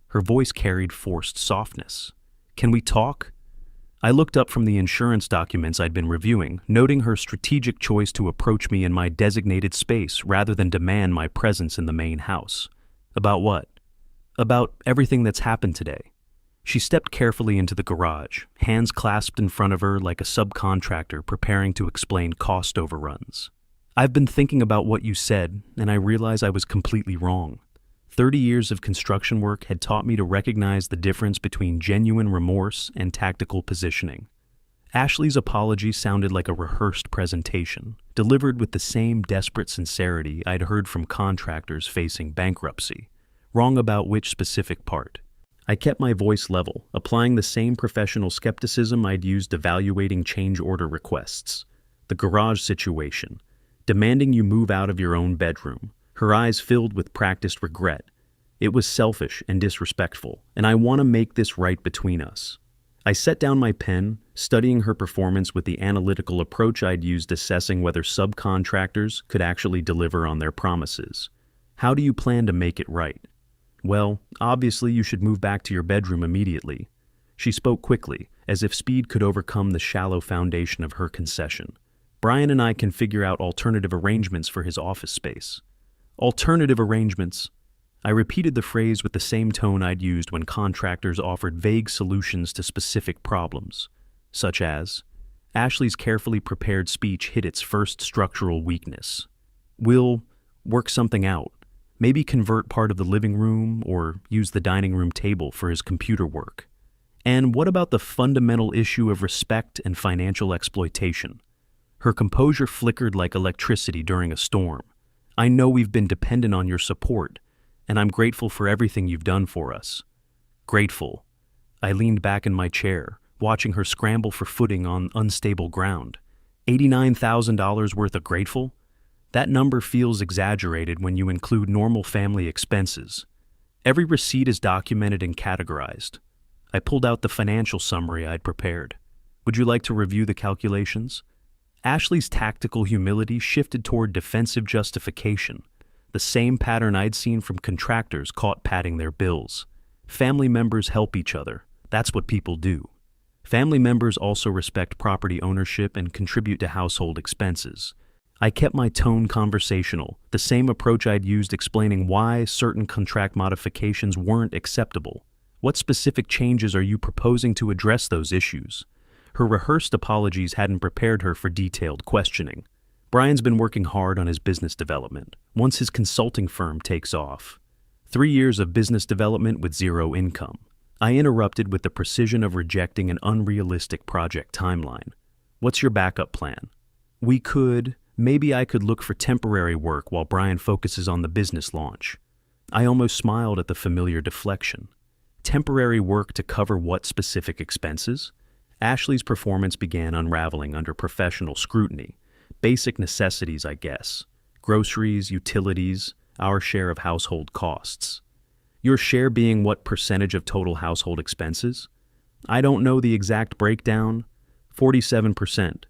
Her voice carried forced softness. Can we talk? I looked up from the insurance documents I'd been reviewing, noting her strategic choice to approach me in my designated space rather than demand my presence in the main house. About what? About everything that's happened today. She stepped carefully into the garage, hands clasped in front of her like a subcontractor preparing to explain cost overruns. I've been thinking about what you said, and I realize I was completely wrong. 30 years of construction work had taught me to recognize the difference between genuine remorse and tactical positioning. Ashley's apology sounded like a rehearsed presentation, delivered with the same desperate sincerity I'd heard from contractors facing bankruptcy. Wrong about which specific part? I kept my voice level, applying the same professional skepticism I'd used evaluating change order requests. The garage situation, demanding you move out of your own bedroom, her eyes filled with practiced regret. It was selfish and disrespectful, and I want to make this right between us. I set down my pen, studying her performance with the analytical approach I'd used assessing whether subcontractors could actually deliver on their promises. How do you plan to make it right? Well, obviously you should move back to your bedroom immediately. She spoke quickly, as if speed could overcome the shallow foundation of her concession. Brian and I can figure out alternative arrangements for his office space. Alternative arrangements. I repeated the phrase with the same tone I'd used when contractors offered vague solutions to specific problems, such as, Ashley's carefully prepared speech hit its first structural weakness. We'll work something out. Maybe convert part of the living room or use the dining room table for his computer work. And what about the fundamental issue of respect and financial exploitation? Her composure flickered like electricity during a storm. I know we've been dependent on your support, and I'm grateful for everything you've done for us. Grateful. I leaned back in my chair, watching her scramble for footing on unstable ground. $89,000 worth of grateful? That number feels exaggerated when you include normal family expenses. Every receipt is documented and categorized. I pulled out the financial summary I'd prepared. Would you like to review the calculations? Ashley's tactical humility shifted toward defensive justification, the same pattern I'd seen from contractors caught padding their bills. Family members help each other. That's what people do. Family members also respect property ownership and contribute to household expenses. I kept my tone conversational, the same approach I'd used explaining why certain contract modifications weren't acceptable. What specific changes are you proposing to address those issues? Her rehearsed apologies hadn't prepared her for detailed questioning. Brian's been working hard on his business development. Once his consulting firm takes off. 3 years of business development with zero income. I interrupted with the precision of rejecting an unrealistic project timeline. What's your backup plan? Maybe I could look for temporary work while Brian focuses on the business launch. I almost smiled at the familiar deflection. Temporary work to cover what specific expenses? Ashley's performance began unraveling under professional scrutiny. Basic necessities, I guess. Groceries, utilities, our share of household costs. Your share being what percentage of total household expenses? I don't know the exact breakdown. 47%.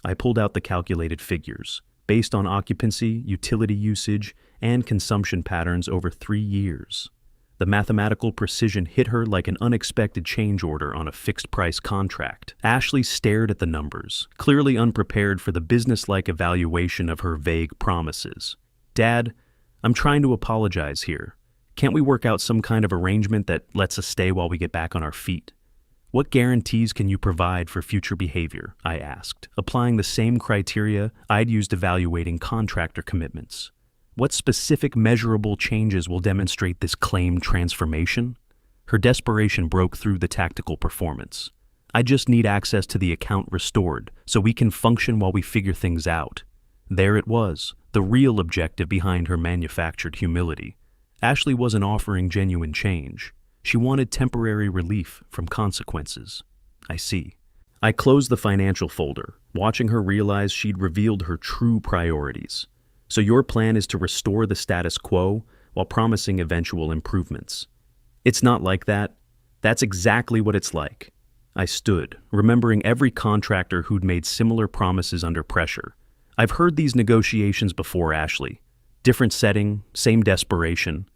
I pulled out the calculated figures, based on occupancy, utility usage, and consumption patterns over 3 years. The mathematical precision hit her like an unexpected change order on a fixed-price contract. Ashley stared at the numbers, clearly unprepared for the business-like evaluation of her vague promises. Dad, I'm trying to apologize here. Can't we work out some kind of arrangement that lets us stay while we get back on our feet? What guarantees can you provide for future behavior? I asked, applying the same criteria I'd used evaluating contractor commitments. What specific measurable changes will demonstrate this claimed transformation? Her desperation broke through the tactical performance. I just need access to the account restored so we can function while we figure things out. There it was, the real objective behind her manufactured humility. Ashley wasn't offering genuine change. She wanted temporary relief from consequences. I see. I closed the financial folder, watching her realize she'd revealed her true priorities. So your plan is to restore the status quo while promising eventual improvements. It's not like that. That's exactly what it's like. I stood, remembering every contractor who'd made similar promises under pressure. I've heard these negotiations before, Ashley. Different setting, same desperation.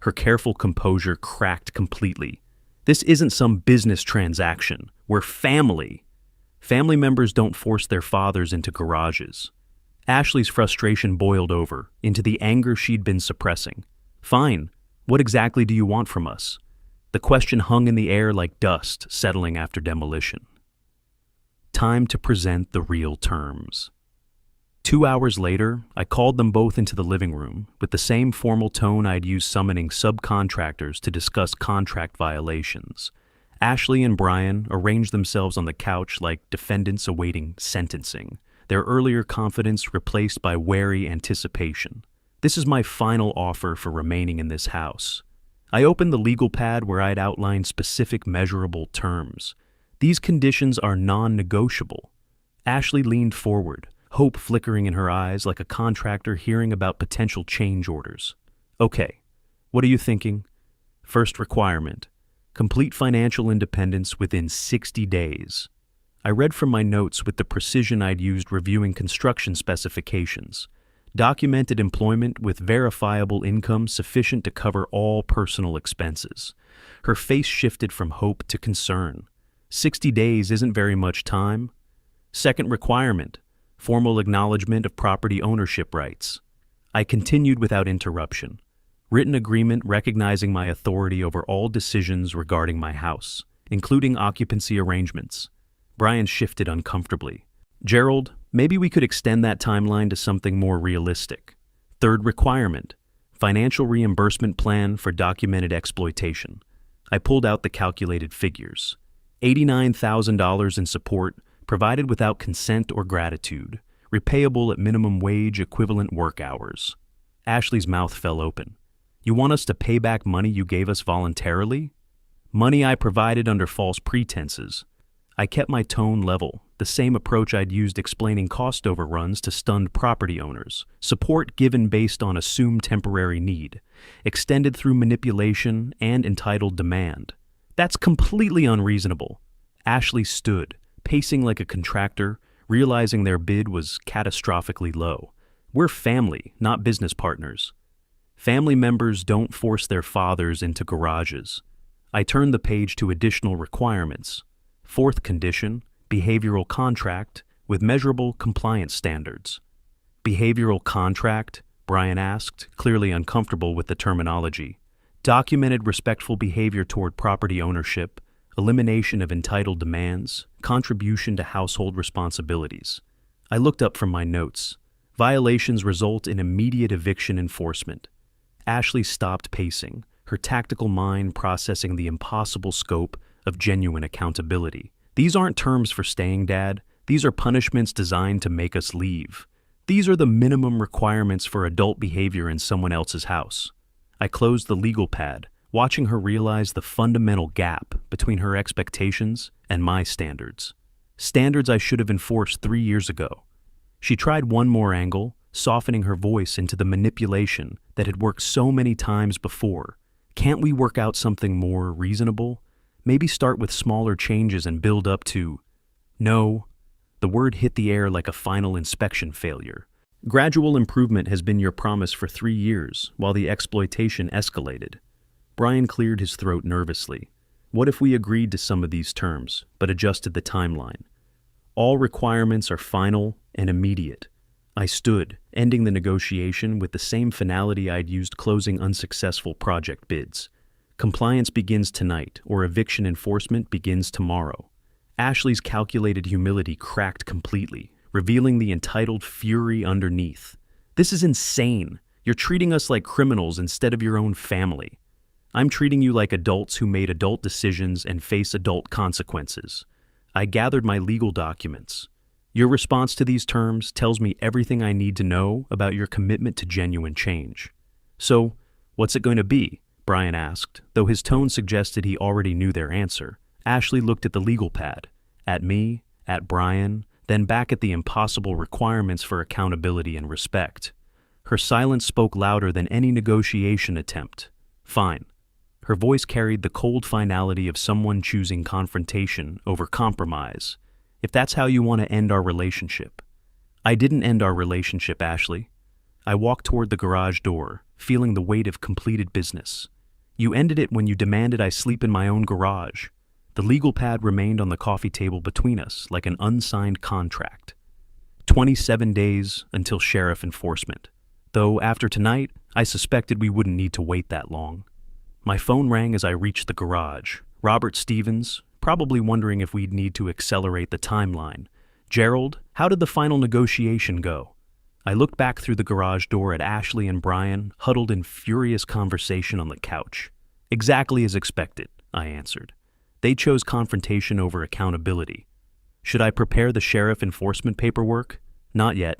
Her careful composure cracked completely. This isn't some business transaction. We're family. Family members don't force their fathers into garages. Ashley's frustration boiled over into the anger she'd been suppressing. Fine. What exactly do you want from us? The question hung in the air like dust settling after demolition. Time to present the real terms. 2 hours later, I called them both into the living room with the same formal tone I'd used summoning subcontractors to discuss contract violations. Ashley and Brian arranged themselves on the couch like defendants awaiting sentencing, their earlier confidence replaced by wary anticipation. This is my final offer for remaining in this house. I opened the legal pad where I'd outlined specific measurable terms. These conditions are non-negotiable. Ashley leaned forward, hope flickering in her eyes like a contractor hearing about potential change orders. Okay, what are you thinking? First requirement: complete financial independence within 60 days. I read from my notes with the precision I'd used reviewing construction specifications. Documented employment with verifiable income sufficient to cover all personal expenses. Her face shifted from hope to concern. 60 days isn't very much time. Second requirement: formal acknowledgement of property ownership rights. I continued without interruption. Written agreement recognizing my authority over all decisions regarding my house, including occupancy arrangements. Brian shifted uncomfortably. Gerald, maybe we could extend that timeline to something more realistic. Third requirement: financial reimbursement plan for documented exploitation. I pulled out the calculated figures. $89,000 in support, provided without consent or gratitude, repayable at minimum wage equivalent work hours. Ashley's mouth fell open. You want us to pay back money you gave us voluntarily? Money I provided under false pretenses. I kept my tone level, the same approach I'd used explaining cost overruns to stunned property owners, support given based on assumed temporary need, extended through manipulation and entitled demand. That's completely unreasonable. Ashley stood, pacing like a contractor, realizing their bid was catastrophically low. We're family, not business partners. Family members don't force their fathers into garages. I turned the page to additional requirements. Fourth condition: behavioral contract with measurable compliance standards. Behavioral contract? Brian asked, clearly uncomfortable with the terminology. Documented respectful behavior toward property ownership, elimination of entitled demands, contribution to household responsibilities. I looked up from my notes. Violations result in immediate eviction enforcement. Ashley stopped pacing, her tactical mind processing the impossible scope of genuine accountability. These aren't terms for staying, Dad. These are punishments designed to make us leave. These are the minimum requirements for adult behavior in someone else's house. I closed the legal pad, watching her realize the fundamental gap between her expectations and my standards. Standards I should have enforced 3 years ago. She tried one more angle, softening her voice into the manipulation that had worked so many times before. Can't we work out something more reasonable? Maybe start with smaller changes and build up to... No. The word hit the air like a final inspection failure. Gradual improvement has been your promise for 3 years, while the exploitation escalated. Brian cleared his throat nervously. What if we agreed to some of these terms, but adjusted the timeline? All requirements are final and immediate. I stood, ending the negotiation with the same finality I'd used closing unsuccessful project bids. Compliance begins tonight, or eviction enforcement begins tomorrow. Ashley's calculated humility cracked completely, revealing the entitled fury underneath. This is insane. You're treating us like criminals instead of your own family. I'm treating you like adults who made adult decisions and face adult consequences. I gathered my legal documents. Your response to these terms tells me everything I need to know about your commitment to genuine change. So, what's it going to be? Brian asked, though his tone suggested he already knew their answer. Ashley looked at the legal pad, at me, at Brian, then back at the impossible requirements for accountability and respect. Her silence spoke louder than any negotiation attempt. Fine. Her voice carried the cold finality of someone choosing confrontation over compromise. If that's how you want to end our relationship. I didn't end our relationship, Ashley. I walked toward the garage door, feeling the weight of completed business. You ended it when you demanded I sleep in my own garage. The legal pad remained on the coffee table between us like an unsigned contract. 27 days until sheriff enforcement. Though after tonight, I suspected we wouldn't need to wait that long. My phone rang as I reached the garage. Robert Stevens, probably wondering if we'd need to accelerate the timeline. Gerald, how did the final negotiation go? I looked back through the garage door at Ashley and Brian, huddled in furious conversation on the couch. Exactly as expected, I answered. They chose confrontation over accountability. Should I prepare the sheriff enforcement paperwork? Not yet.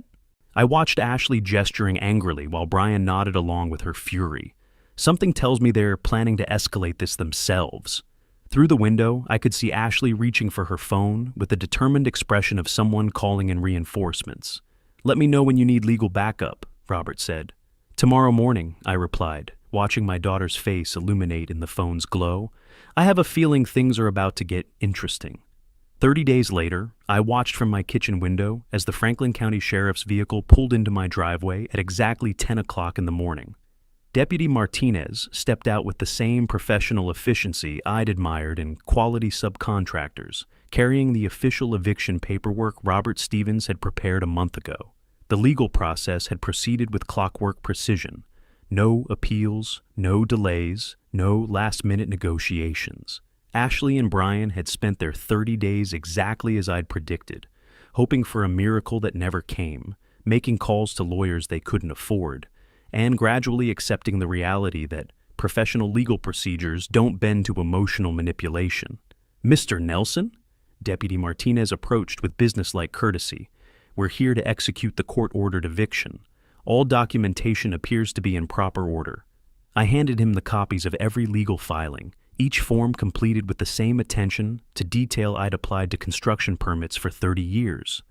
I watched Ashley gesturing angrily while Brian nodded along with her fury. Something tells me they're planning to escalate this themselves. Through the window, I could see Ashley reaching for her phone with the determined expression of someone calling in reinforcements. "Let me know when you need legal backup," Robert said. "Tomorrow morning," I replied, watching my daughter's face illuminate in the phone's glow. "I have a feeling things are about to get interesting." 30 days later, I watched from my kitchen window as the Franklin County Sheriff's vehicle pulled into my driveway at exactly 10 o'clock in the morning. Deputy Martinez stepped out with the same professional efficiency I'd admired in quality subcontractors, carrying the official eviction paperwork Robert Stevens had prepared a month ago. The legal process had proceeded with clockwork precision. No appeals, no delays, no last-minute negotiations. Ashley and Brian had spent their 30 days exactly as I'd predicted, hoping for a miracle that never came, making calls to lawyers they couldn't afford, and gradually accepting the reality that professional legal procedures don't bend to emotional manipulation. "Mr. Nelson?" Deputy Martinez approached with businesslike courtesy. "We're here to execute the court-ordered eviction. All documentation appears to be in proper order." I handed him the copies of every legal filing, each form completed with the same attention to detail I'd applied to construction permits for 30 years.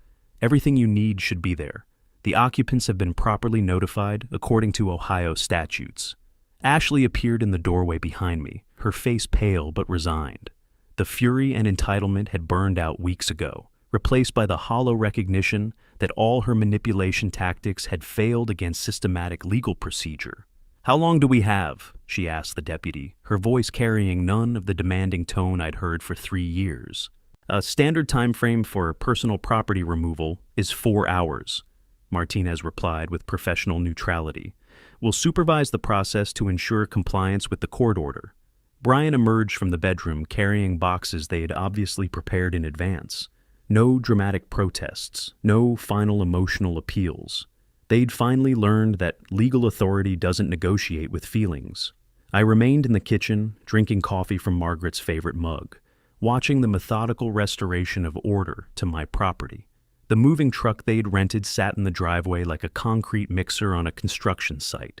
"Everything you need should be there. The occupants have been properly notified according to Ohio statutes." Ashley appeared in the doorway behind me, her face pale but resigned. The fury and entitlement had burned out weeks ago, replaced by the hollow recognition that all her manipulation tactics had failed against systematic legal procedure. "How long do we have?" she asked the deputy, her voice carrying none of the demanding tone I'd heard for 3 years. "A standard time frame for personal property removal is 4 hours," Martinez replied with professional neutrality. "We'll supervise the process to ensure compliance with the court order." Brian emerged from the bedroom carrying boxes they had obviously prepared in advance. No dramatic protests, no final emotional appeals. They'd finally learned that legal authority doesn't negotiate with feelings. I remained in the kitchen, drinking coffee from Margaret's favorite mug, watching the methodical restoration of order to my property. The moving truck they'd rented sat in the driveway like a concrete mixer on a construction site,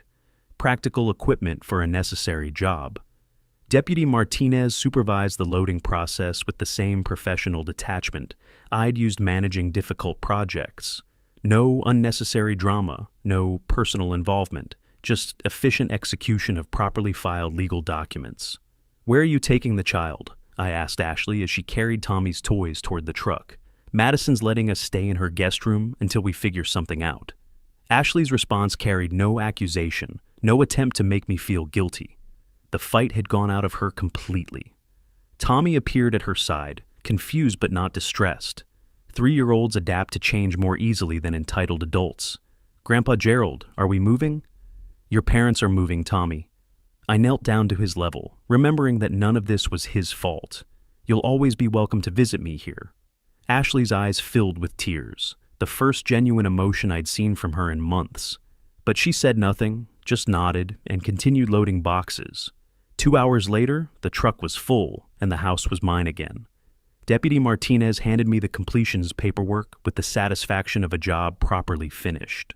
practical equipment for a necessary job. Deputy Martinez supervised the loading process with the same professional detachment I'd used managing difficult projects. No unnecessary drama, no personal involvement, just efficient execution of properly filed legal documents. "Where are you taking the child?" I asked Ashley as she carried Tommy's toys toward the truck. "Madison's letting us stay in her guest room until we figure something out." Ashley's response carried no accusation, no attempt to make me feel guilty. The fight had gone out of her completely. Tommy appeared at her side, confused but not distressed. 3-year-olds adapt to change more easily than entitled adults. "Grandpa Gerald, are we moving?" "Your parents are moving, Tommy." I knelt down to his level, remembering that none of this was his fault. "You'll always be welcome to visit me here." Ashley's eyes filled with tears, the first genuine emotion I'd seen from her in months. But she said nothing, just nodded, and continued loading boxes. 2 hours later, the truck was full, and the house was mine again. Deputy Martinez handed me the completions paperwork with the satisfaction of a job properly finished.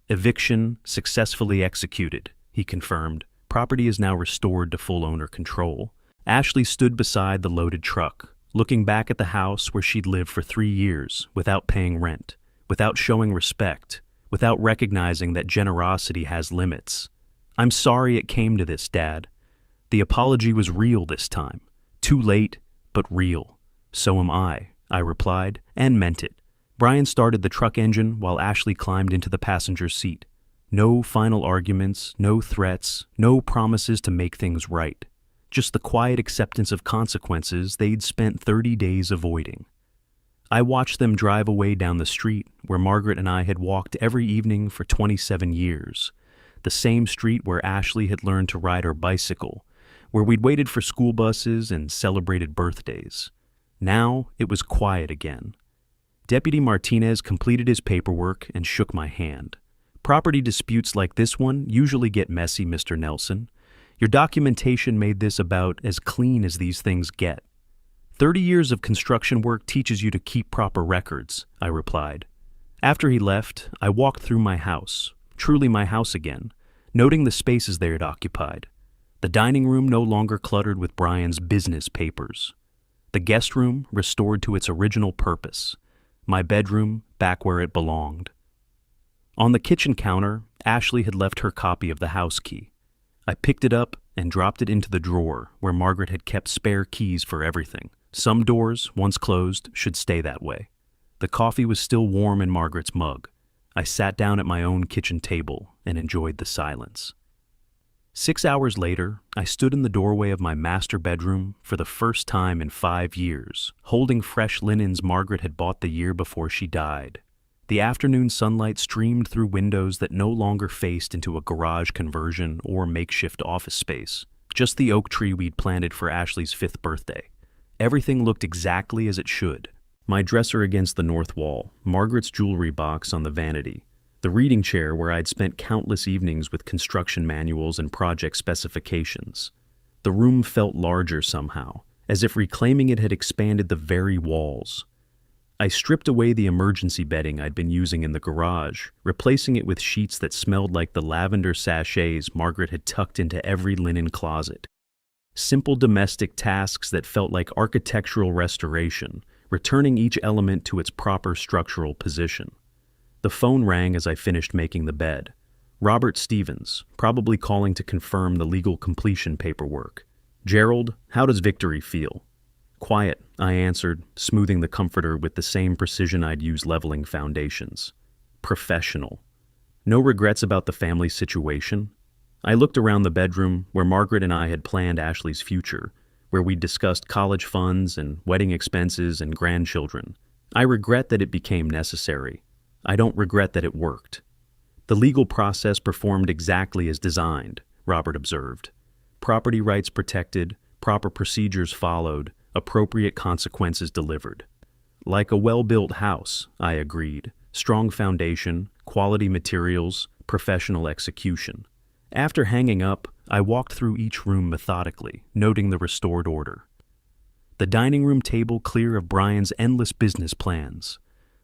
"Eviction successfully executed," he confirmed. "Property is now restored to full owner control." Ashley stood beside the loaded truck, looking back at the house where she'd lived for 3 years without paying rent, without showing respect, without recognizing that generosity has limits. "I'm sorry it came to this, Dad." The apology was real this time. Too late, but real. "So am I replied, and meant it. Brian started the truck engine while Ashley climbed into the passenger seat. No final arguments, no threats, no promises to make things right. Just the quiet acceptance of consequences they'd spent 30 days avoiding. I watched them drive away down the street where Margaret and I had walked every evening for 27 years. The same street where Ashley had learned to ride her bicycle, where we'd waited for school buses and celebrated birthdays. Now it was quiet again. Deputy Martinez completed his paperwork and shook my hand. "Property disputes like this one usually get messy, Mr. Nelson. Your documentation made this about as clean as these things get." 30 years of construction work teaches you to keep proper records, I replied. After he left, I walked through my house, truly my house again, noting the spaces they had occupied. The dining room no longer cluttered with Brian's business papers. The guest room restored to its original purpose. My bedroom back where it belonged. On the kitchen counter, Ashley had left her copy of the house key. I picked it up and dropped it into the drawer where Margaret had kept spare keys for everything. Some doors, once closed, should stay that way. The coffee was still warm in Margaret's mug. I sat down at my own kitchen table and enjoyed the silence. 6 hours later, I stood in the doorway of my master bedroom for the first time in 5 years, holding fresh linens Margaret had bought the year before she died. The afternoon sunlight streamed through windows that no longer faced into a garage conversion or makeshift office space, just the oak tree we'd planted for Ashley's 5th birthday. Everything looked exactly as it should. My dresser against the north wall, Margaret's jewelry box on the vanity, the reading chair where I'd spent countless evenings with construction manuals and project specifications. The room felt larger somehow, as if reclaiming it had expanded the very walls. I stripped away the emergency bedding I'd been using in the garage, replacing it with sheets that smelled like the lavender sachets Margaret had tucked into every linen closet. Simple domestic tasks that felt like architectural restoration, returning each element to its proper structural position. The phone rang as I finished making the bed. Robert Stevens, probably calling to confirm the legal completion paperwork. "Gerald, how does victory feel?" "Quiet," I answered, smoothing the comforter with the same precision I'd used leveling foundations. "Professional. No regrets about the family situation?" I looked around the bedroom where Margaret and I had planned Ashley's future, where we discussed college funds and wedding expenses and grandchildren. I regret that it became necessary. I don't regret that it worked. "The legal process performed exactly as designed," Robert observed. "Property rights protected, proper procedures followed, appropriate consequences delivered." "Like a well-built house," I agreed. "Strong foundation, quality materials, professional execution." After hanging up, I walked through each room methodically, noting the restored order. The dining room table clear of Brian's endless business plans.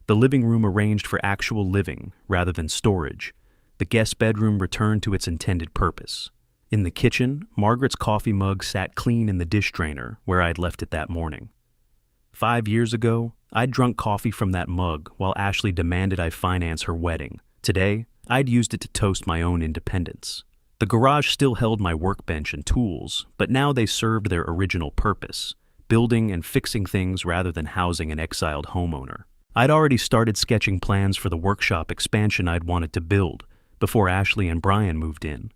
The living room arranged for actual living rather than storage. The guest bedroom returned to its intended purpose. In the kitchen, Margaret's coffee mug sat clean in the dish drainer where I'd left it that morning. 5 years ago, I'd drunk coffee from that mug while Ashley demanded I finance her wedding. Today, I'd used it to toast my own independence. The garage still held my workbench and tools, but now they served their original purpose, building and fixing things rather than housing an exiled homeowner. I'd already started sketching plans for the workshop expansion I'd wanted to build before Ashley and Brian moved in.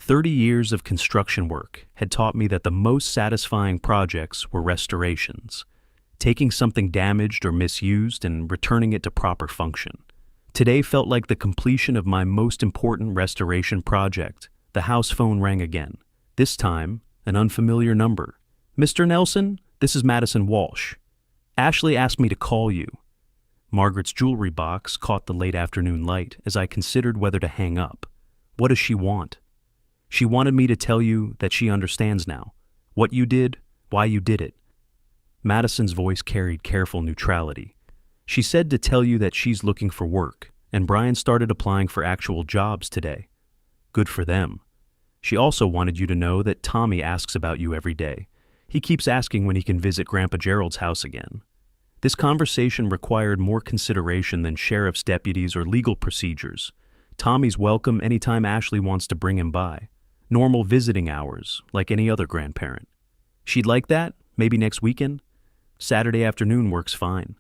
30 years of construction work had taught me that the most satisfying projects were restorations, taking something damaged or misused and returning it to proper function. Today felt like the completion of my most important restoration project. The house phone rang again. This time, an unfamiliar number. "Mr. Nelson, this is Madison Walsh. Ashley asked me to call you." Margaret's jewelry box caught the late afternoon light as I considered whether to hang up. What does she want? She wanted me to tell you that she understands now. What you did, why you did it. Madison's voice carried careful neutrality. She said to tell you that she's looking for work, and Brian started applying for actual jobs today. Good for them. She also wanted you to know that Tommy asks about you every day. He keeps asking when he can visit Grandpa Gerald's house again. This conversation required more consideration than sheriff's deputies or legal procedures. Tommy's welcome anytime Ashley wants to bring him by. Normal visiting hours, like any other grandparent. She'd like that, maybe next weekend? Saturday afternoon works fine.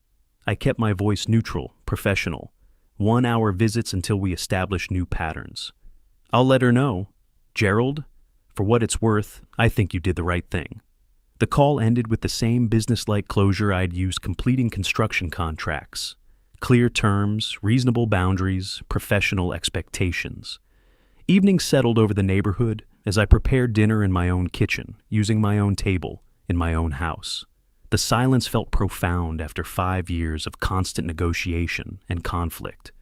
I kept my voice neutral, professional. 1-hour visits until we establish new patterns. I'll let her know. Gerald, for what it's worth, I think you did the right thing. The call ended with the same business-like closure I'd used completing construction contracts. Clear terms, reasonable boundaries, professional expectations. Evening settled over the neighborhood as I prepared dinner in my own kitchen, using my own table, in my own house. The silence felt profound after 5 years of constant negotiation and conflict.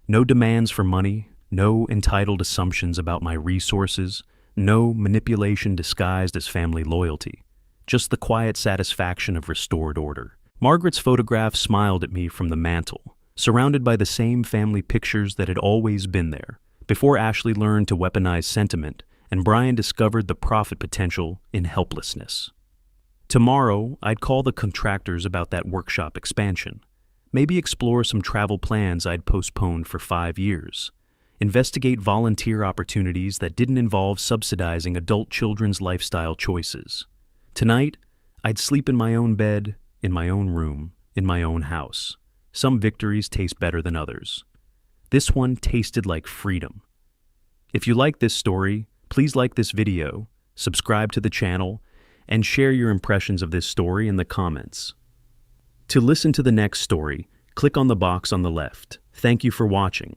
No demands for money, no entitled assumptions about my resources, no manipulation disguised as family loyalty. Just the quiet satisfaction of restored order. Margaret's photograph smiled at me from the mantel, surrounded by the same family pictures that had always been there, before Ashley learned to weaponize sentiment and Brian discovered the profit potential in helplessness. Tomorrow, I'd call the contractors about that workshop expansion. Maybe explore some travel plans I'd postponed for 5 years. Investigate volunteer opportunities that didn't involve subsidizing adult children's lifestyle choices. Tonight, I'd sleep in my own bed, in my own room, in my own house. Some victories taste better than others. This one tasted like freedom. If you like this story, please like this video, subscribe to the channel, and share your impressions of this story in the comments. To listen to the next story, click on the box on the left. Thank you for watching.